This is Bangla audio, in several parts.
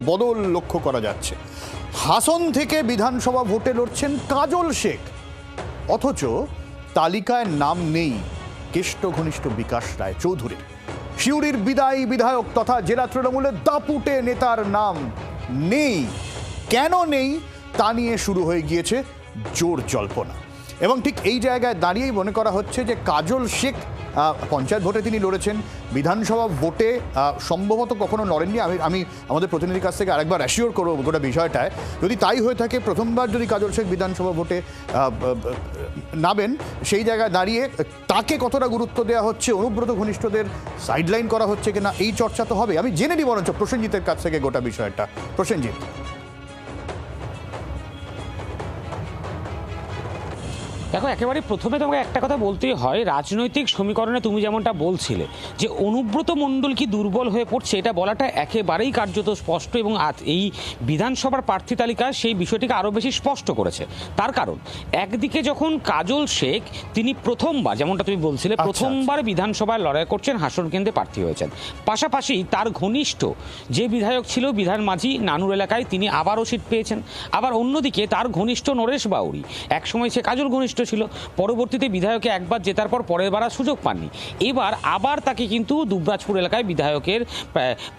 বদল লক্ষ্য করা যাচ্ছে। হাসন থেকে বিধানসভা ভোটে লড়ছেন কাজল শেখ, অথচ তালিকায় নাম নেই কেষ্ট ঘনিষ্ঠ বিকাশ রায় চৌধুরী। সিউড়ির বিদায়ী বিধায়ক তথা জেলা তৃণমূলের দাপুটে নেতার নাম নেই। কেন নেই তা নিয়ে শুরু হয়ে গিয়েছে জোর জল্পনা, এবং ঠিক এই জায়গায় দাঁড়িয়েই মনে করা হচ্ছে যে কাজল শেখ পঞ্চায়েত ভোটে তিনি লড়েছেন, বিধানসভা ভোটে সম্ভবত কখনো লড়েননি। আমি আমাদের প্রতিনিধির কাছ থেকে আরেকবার অ্যাসিওর করবো গোটা বিষয়টায়। যদি তাই হয়ে থাকে, প্রথমবার যদি কাজল শেখ বিধানসভা ভোটে নামেন, সেই জায়গায় দাঁড়িয়ে তাকে কতটা গুরুত্ব দেওয়া হচ্ছে, অনুব্রত ঘনিষ্ঠদের সাইডলাইন করা হচ্ছে কিনা, এই চর্চা তো হবে। আমি জেনে নিই বরঞ্চ প্রসেনজিতের কাছ থেকে গোটা বিষয়টা। প্রসেনজিৎ, দেখো, একেবারে প্রথমে তোমাকে একটা কথা বলতেই হয়, রাজনৈতিক সমীকরণে তুমি যেমনটা বলছিলে যে অনুব্রত মণ্ডল কি দুর্বল হয়ে পড়ছে, এটা বলাটা একেবারেই কার্যত স্পষ্ট, এবং এই বিধানসভার প্রার্থী তালিকা সেই বিষয়টিকে আরও বেশি স্পষ্ট করেছে। তার কারণ, একদিকে যখন কাজল শেখ তিনি প্রথমবার, যেমনটা তুমি বলছিলে, প্রথমবার বিধানসভায় লড়াই করছেন, হাসন কেন্দ্রে প্রার্থী হয়েছেন, পাশাপাশি তার ঘনিষ্ঠ যে বিধায়ক ছিল বিধান মাঝি নানুর এলাকায়, তিনি আবারও সিট পেয়েছেন। আবার অন্যদিকে তার ঘনিষ্ঠ নরেশ বাউরি, একসময় সে কাজল ঘনিষ্ঠ ছিল, পরবর্তীতে বিধায়কে একবার জেতার পর পরের বার সুযোগ পাননি, এবার আবার তাকে কিন্তু দুবরাজপুর এলাকায় বিধায়কের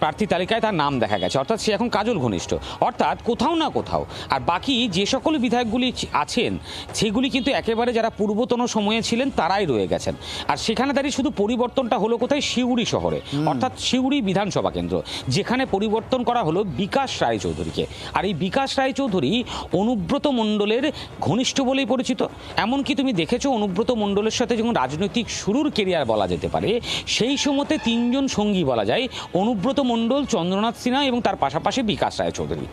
প্রার্থী তালিকায় তার নাম দেখা গেছে, অর্থাৎ সে এখন কাজল ঘনিষ্ঠ। অর্থাৎ কোথাও না কোথাও, আর বাকি যে সকল বিধায়কগুলি আছেন সেগুলি কিন্তু একেবারে যারা পূর্বতন সময়ে ছিলেন তারাই রয়ে গেছেন। আর সেখানে দাঁড়িয়ে শুধু পরিবর্তনটা হলো কোথায়, সিউড়ি শহরে, অর্থাৎ সিউড়ি বিধানসভা কেন্দ্র, যেখানে পরিবর্তন করা হলো বিকাশ রায়চৌধুরীকে। আর এই বিকাশ রায়চৌধুরী অনুব্রত মণ্ডলের ঘনিষ্ঠ বলেই পরিচিত। এমনকি তুমি দেখেছো অনুব্রত মণ্ডলের সাথে যখন রাজনৈতিক শুরুর কেরিয়ার বলা যেতে পারে, সেই সময়তে তিনজন সঙ্গী বলা যায়, অনুব্রত মণ্ডল, চন্দ্রনাথ সিনহা এবং তার পাশাপাশি বিকাশ রায়চৌধুরী।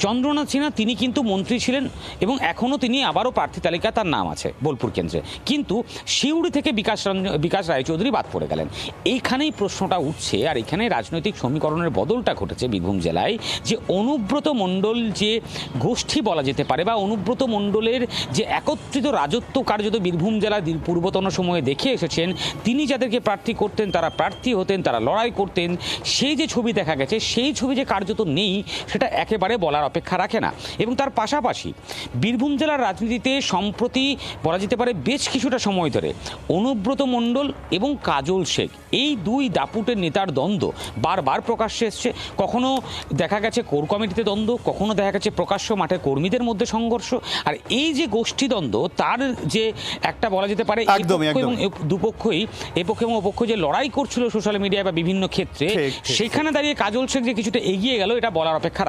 চন্দ্রনাথ সিনহা তিনি কিন্তু মন্ত্রী ছিলেন এবং এখনও তিনি আবারও প্রার্থী তালিকায় তার নাম আছে বোলপুর কেন্দ্রে, কিন্তু সিউড়ি থেকে বিকাশ রায়চৌধুরী বাদ পড়ে গেলেন। এইখানেই প্রশ্নটা উঠছে, আর এখানে রাজনৈতিক সমীকরণের বদলটা ঘটেছে বীরভূম জেলায়, যে অনুব্রত মণ্ডল যে গোষ্ঠী বলা যেতে পারে, বা অনুব্রত মণ্ডলের যে একত্রিত রাজত্ব কার্যত বীরভূম জেলার পূর্বতন সময়ে দেখে এসেছেন, তিনি যাদেরকে প্রার্থী করতেন তারা প্রার্থী হতেন, তারা লড়াই করতেন, সেই যে ছবি দেখা গেছে, সেই ছবি যে কার্যত নেই সেটা একেবারে বলার অপেক্ষা রাখে না। এবং তার পাশাপাশি বীরভূম জেলার রাজনীতিতে সম্প্রতি বলা যেতে পারে বেশ কিছুটা সময় ধরে অনুব্রত মণ্ডল এবং কাজল শেখ, এই দুই দাপুটের নেতার দ্বন্দ্ব বারবার প্রকাশ্যে এসছে। কখনো দেখা গেছে কোর কমিটিতে দ্বন্দ্ব, কখনো দেখা গেছে প্রকাশ্য মাঠে কর্মীদের মধ্যে সংঘর্ষ। আর এই যে গোষ্ঠীদ্বন্দ্ব, তার যে একটা বলা যেতে পারে এবং দুপক্ষই, এপক্ষ এবং অপক্ষ যে লড়াই করছিল সোশ্যাল মিডিয়ায় বা বিভিন্ন ক্ষেত্রে, সেখানে দাঁড়িয়ে কাজল শেখ যে কিছুটা এগিয়ে গেল, এটা বলার অপেক্ষা